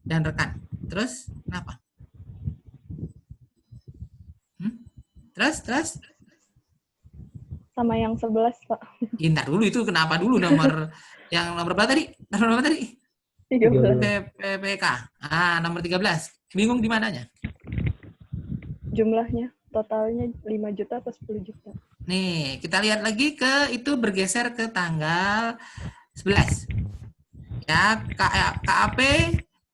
dan rekan. Terus kenapa? Terus? Sama yang 11, Pak. Bentar dulu, itu kenapa dulu yang nomor berapa tadi? Nomor berapa tadi? 13. PPK. Nomor 13. Bingung di mananya? Jumlahnya, totalnya 5 juta atau 10 juta? Nih, kita lihat lagi itu bergeser ke tanggal 11. Ya, KAP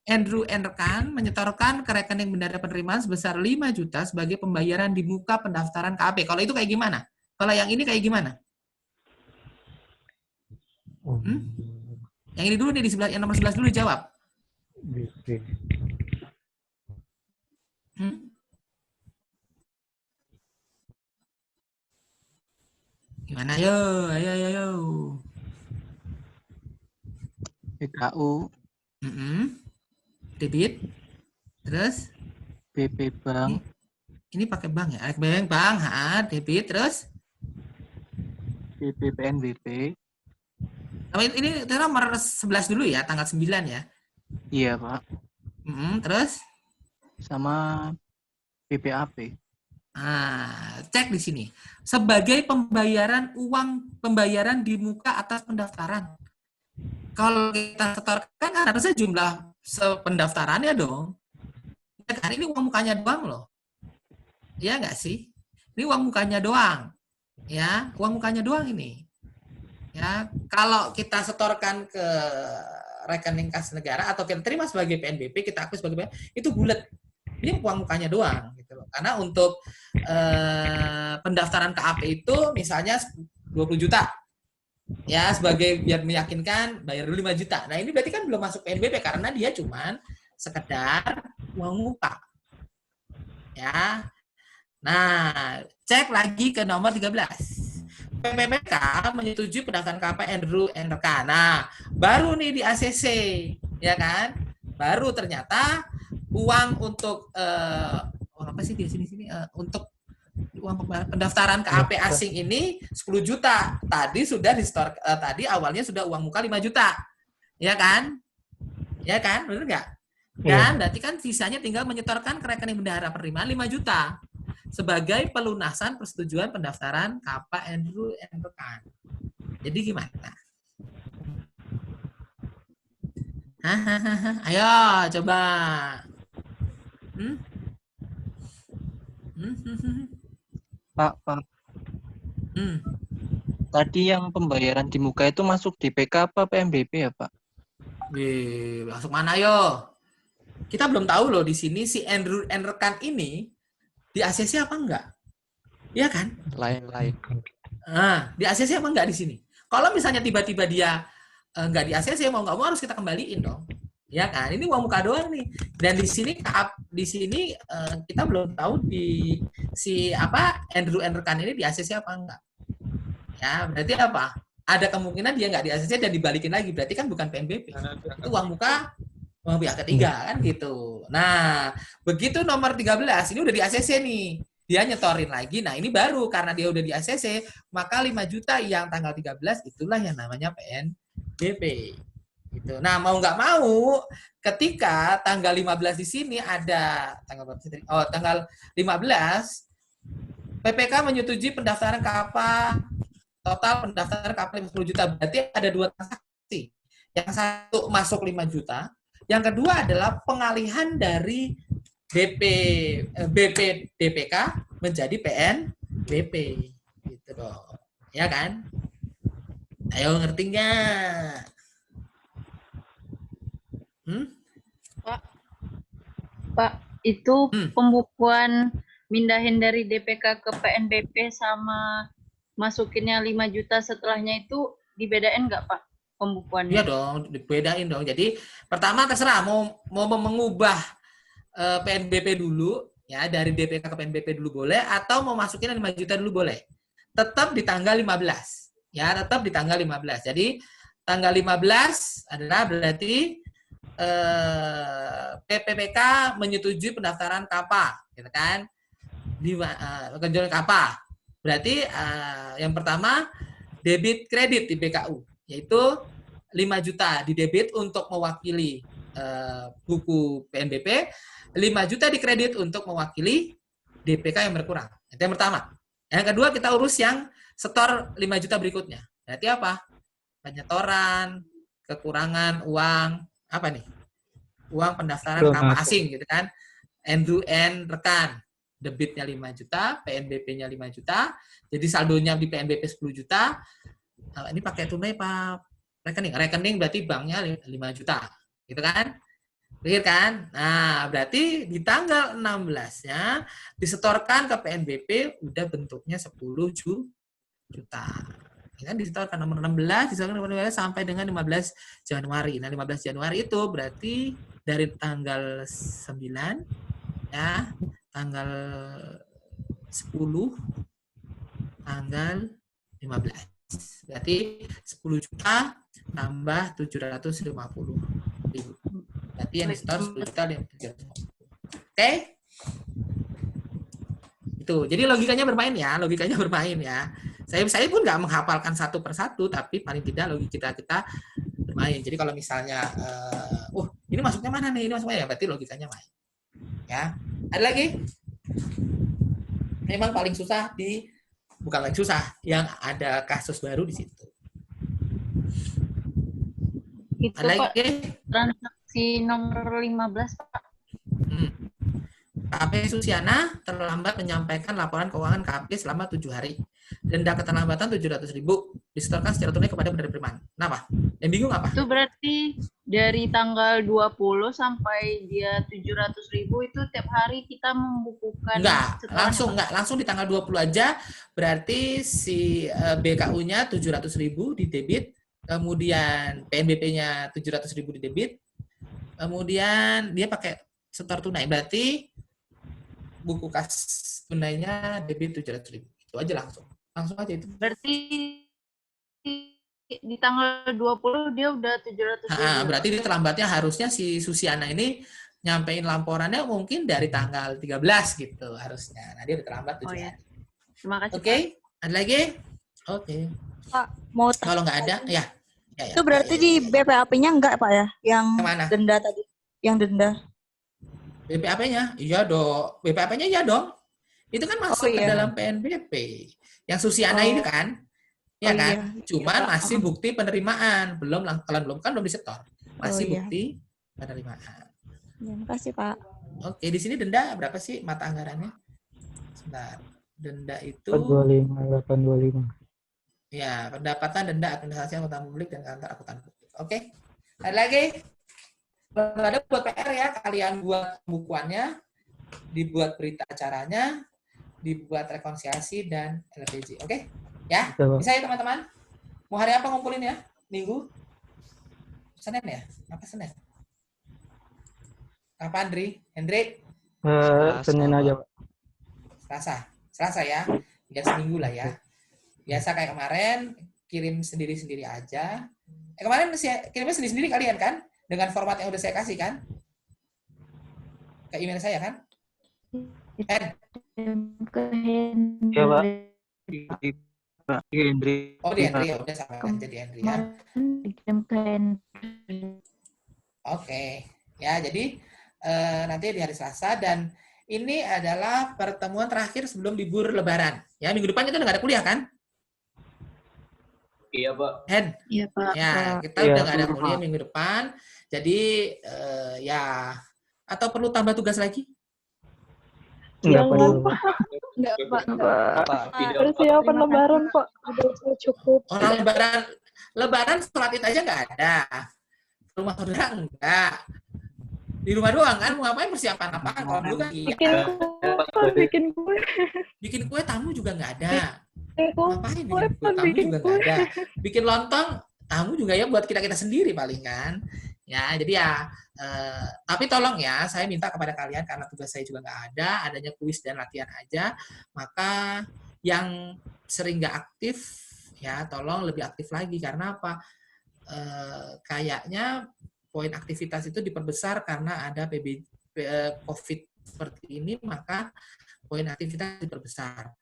Andrew and rekan menyetorkan ke rekening bendahara penerimaan sebesar 5 juta sebagai pembayaran di muka pendaftaran KAP. Kalau itu kayak gimana? Kalau yang ini kayak gimana? Yang ini dulu nih, yang nomor 11 dulu dijawab. Gimana? Ayo. BKU. Debit. Terus? BP Bank. Ini pakai bank ya? Bank. Debit. Terus? BP PNBP. Ini nomor 11 dulu ya, tanggal 9 ya? Iya, Pak. Terus? Sama BPAP. Cek di sini. Sebagai pembayaran pembayaran di muka atas pendaftaran. Kalau kita setorkan kan harusnya jumlah pendaftarannya dong. Ya kan, ini uang mukanya doang loh. Ya nggak sih? Ini uang mukanya doang. Ya, uang mukanya doang ini. Ya, kalau kita setorkan ke rekening kas negara atau kita terima sebagai PNBP, kita akui sebagai PNBP, itu bulat. Ini uang mukanya doang gitu loh. Karena untuk pendaftaran KAP itu misalnya 20 juta. Ya, sebagai biar meyakinkan bayar dulu 5 juta. Nah, ini berarti kan belum masuk PNBP karena dia cuman sekedar uang muka. Ya. Nah, cek lagi ke nomor 13. PPPK menyetujui pendaftaran KAP Andrew and rekan. Nah, baru nih di ACC, ya kan? Baru ternyata uang untuk apa sih di sini untuk uang pendaftaran KAP asing ini 10 juta. Tadi sudah di-store, tadi awalnya sudah uang muka 5 juta. Ya kan? Ya kan? Benar nggak? Dan berarti kan sisanya tinggal menyetorkan ke rekening bendahara penerimaan 5 juta sebagai pelunasan persetujuan pendaftaran KAP Andrew and rekan. Jadi gimana? Ayo coba. Pak. Tadi yang pembayaran di muka itu masuk DPK apa PMBP ya, Pak? Masuk mana yo? Kita belum tahu loh di sini si Andrew and rekan ini di ACC apa enggak? Iya kan? Lain-lain. Di ACC apa enggak di sini? Kalau misalnya tiba-tiba dia enggak di ACC, mau nggak mau harus kita kembaliin dong. Ya kan? Ini uang muka doang nih. Dan di sini kita belum tahu di si Andrew and rekan ini di ACC apa enggak. Ya, berarti apa? Ada kemungkinan dia nggak di ACC dan dibalikin lagi. Berarti kan bukan PNBP. Itu uang muka uang pihak ketiga kan gitu. Nah, begitu nomor 13 ini udah di ACC nih. Dia nyetorin lagi. Nah, ini baru karena dia udah di ACC, maka 5 juta yang tanggal 13 itulah yang namanya PNBP. Gitu. Nah, mau nggak mau ketika tanggal 15 di sini ada tanggal 15 PPK menyetujui pendaftaran KAPA total pendaftaran KAPA 10 juta. Berarti ada 2 transaksi. Yang satu masuk 5 juta, yang kedua adalah pengalihan dari BP DPK menjadi PNBP. Gitu dong. Ya kan? Ayo ngerti nggak? Pak, itu pembukuan mindahin dari DPK ke PNBP sama masukinnya 5 juta setelahnya itu dibedain nggak, Pak, pembukuannya? Iya dong, dibedain dong. Jadi pertama terserah mau mengubah PNBP dulu ya, dari DPK ke PNBP dulu boleh, atau mau masukin 5 juta dulu boleh. Tetap di tanggal 15. Ya, tetap di tanggal 15. Jadi tanggal 15 adalah berarti PPPK menyetujui pendaftaran KAPA, gitu kan? Di KAPA. Berarti yang pertama debit kredit di BKU, yaitu 5 juta di debit untuk mewakili buku PNBP, 5 juta dikredit untuk mewakili DPK yang berkurang. Itu yang pertama. Yang kedua, kita urus yang setor 5 juta berikutnya. Berarti apa? Penyetoran, kekurangan uang, apa nih? Uang pendaftaran kapal asing gitu kan. End-to-end rekan. Debitnya 5 juta, PNBP-nya 5 juta, jadi saldonya di PNBP 10 juta. Ini pakai tunai Pak rekening. Rekening berarti banknya 5 juta. Gitu kan? Clear kan? Nah, berarti di tanggal 16-nya disetorkan ke PNBP udah bentuknya 10 juta. Kan disetorkan nomor 16, disetorkan nomor 16 sampai dengan 15 Januari. Nah, 15 Januari itu berarti dari tanggal 9 ya, tanggal 10, tanggal 15. Berarti 10 juta tambah 750.000. Berarti yang disetor 10 juta 750. Oke? Itu. Jadi logikanya bermain ya, Saya pun nggak menghafalkan satu persatu, tapi paling tidak logika kita bermain. Jadi kalau misalnya, ini masuknya mana nih? Ini masuknya ya, berarti logikanya main. Ya, ada lagi? Memang paling susah bukan paling susah, yang ada kasus baru di situ. Itu Ada Pak, lagi? transaksi nomor 15 Pak. KP Susiana terlambat menyampaikan laporan keuangan KP selama 7 hari. Denda keterlambatan 700.000 disetorkan secara tunai kepada penerimaan. Kenapa? Yang bingung apa? Itu berarti dari tanggal 20 sampai dia 700.000 itu tiap hari kita membukukan. Langsung di tanggal 20 aja. Berarti si BKU-nya 700.000 di debit, kemudian PNBP-nya 700.000 di debit, kemudian dia pakai setor tunai. Berarti buku kas tunainya debit 700.000. Itu aja langsung aja itu. Berarti di tanggal 20 dia udah 700.000. Berarti dia terlambatnya harusnya si Susiana ini nyampein laporannya mungkin dari tanggal 13 gitu harusnya. Nah, dia udah terlambat 7 hari. Terima kasih. Oke, ada lagi? Oke. Pak, mau kalau nggak ada, ya. Itu berarti di BPAP-nya enggak, Pak ya? Yang mana? Denda tadi. Yang denda. BPAP-nya? Iya dong. BPAP-nya iya dong. Itu kan masuk ke dalam PNBP. Yang Susiana ini kan? Ya kan? Iya. Cuman masih bukti penerimaan. Belum disetor. Masih bukti penerimaan. Terima kasih, Pak. Oke, di sini denda berapa sih mata anggarannya? Sebentar. Denda itu 825. Ya, pendapatan, denda, administrasi akuntan publik dan kantor akuntan publik. Oke. Ada lagi? Kalau ada buat PR ya, kalian buat pembukuannya, dibuat berita acaranya, dibuat rekonsiliasi dan LPG. Oke? Ya, bisa ya teman-teman? Mau hari apa ngumpulin ya? Minggu? Senin ya? Apa Senin? Kapan, Hendrik? Senin aja, Pak. Selasa ya? Ya seminggu lah ya. Biasa kayak kemarin, kirim sendiri-sendiri aja. Kemarin kirimnya sendiri-sendiri kalian kan? Dengan format yang udah saya kasih kan? Ke email saya kan? Iya, Pak. Hendri. Oh, di Hendri. Udah sampaikan jadi Hendri ya. Oke. Ya, jadi nanti di hari Selasa dan ini adalah pertemuan terakhir sebelum libur Lebaran. Ya, minggu depan kita udah nggak ada kuliah kan? Iya, Pak. Iya, Pak. Ya, kita udah nggak ada kuliah minggu depan. Jadi, ya, atau perlu tambah tugas lagi? Enggak, Pak. Enggak, Pak. Tidak. Persiapan Lebaran, Pak. Udah cukup. Orang Lebaran sholat Id aja nggak ada. Rumah saudara enggak. Di rumah doang kan, mau ngapain persiapan apa? Kalau dulu kan bikin kue tamu juga nggak ada. Ngapain bikin kue tamu juga nggak ada. Bikin lontong tamu juga ya buat kita sendiri paling kan. Ya, jadi ya, tapi tolong ya, saya minta kepada kalian karena tugas saya juga nggak ada, adanya kuis dan latihan aja, maka yang sering nggak aktif, ya tolong lebih aktif lagi karena apa? Kayaknya poin aktivitas itu diperbesar karena ada COVID seperti ini, maka poin aktivitas diperbesar.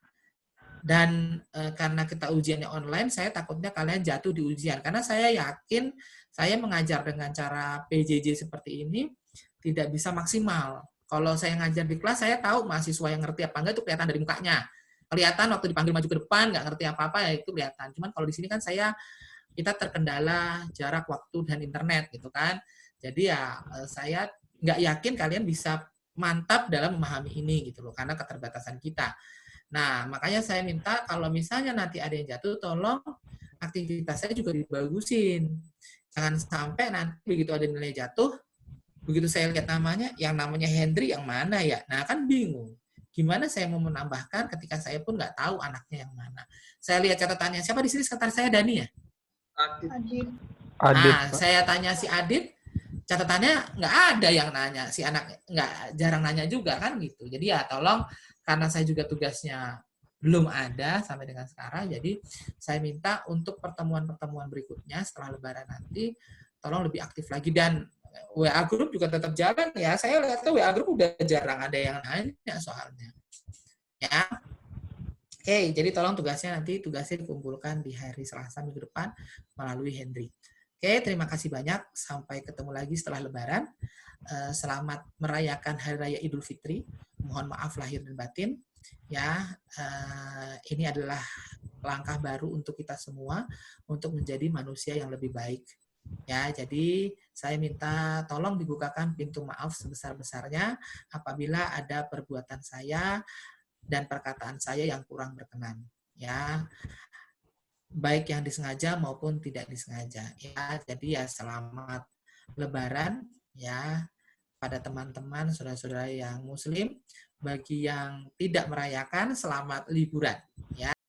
Dan karena kita ujiannya online, saya takutnya kalian jatuh di ujian. Karena saya yakin saya mengajar dengan cara PJJ seperti ini tidak bisa maksimal. Kalau saya ngajar di kelas, saya tahu mahasiswa yang ngerti apa enggak itu kelihatan dari mukanya. Kelihatan waktu dipanggil maju ke depan, nggak ngerti apa-apa, ya itu kelihatan. Cuman kalau di sini kan kita terkendala jarak waktu dan internet gitu kan. Jadi ya saya nggak yakin kalian bisa mantap dalam memahami ini gitu loh, karena keterbatasan kita. Nah, makanya saya minta kalau misalnya nanti ada yang jatuh, tolong aktivitas saya juga dibagusin. Jangan sampai nanti begitu ada nilai jatuh, begitu saya lihat namanya, yang namanya Hendry yang mana ya? Nah, kan bingung. Gimana saya mau menambahkan ketika saya pun nggak tahu anaknya yang mana. Saya lihat catatannya, siapa di sini sekretaris saya, Dani ya? Adit. Adit, Nah, Pak. saya tanya si Adit, catatannya nggak ada yang nanya, si anak nggak jarang nanya juga kan gitu. Jadi ya tolong, karena saya juga tugasnya belum ada sampai dengan sekarang, jadi saya minta untuk pertemuan-pertemuan berikutnya setelah Lebaran nanti, tolong lebih aktif lagi. Dan WA group juga tetap jalan ya. Saya lihat ke WA group udah jarang ada yang nanya soalnya. Ya. Oke, jadi tolong tugasnya dikumpulkan di hari Selasa minggu depan melalui Hendry. Oke, terima kasih banyak. Sampai ketemu lagi setelah Lebaran. Selamat merayakan Hari Raya Idul Fitri. Mohon maaf lahir dan batin. Ya, ini adalah langkah baru untuk kita semua untuk menjadi manusia yang lebih baik. Ya, jadi saya minta tolong dibukakan pintu maaf sebesar-besarnya apabila ada perbuatan saya dan perkataan saya yang kurang berkenan. Ya, baik yang disengaja maupun tidak disengaja. Ya, jadi ya selamat Lebaran ya pada teman-teman saudara-saudara yang Muslim. Bagi yang tidak merayakan, selamat liburan. Ya.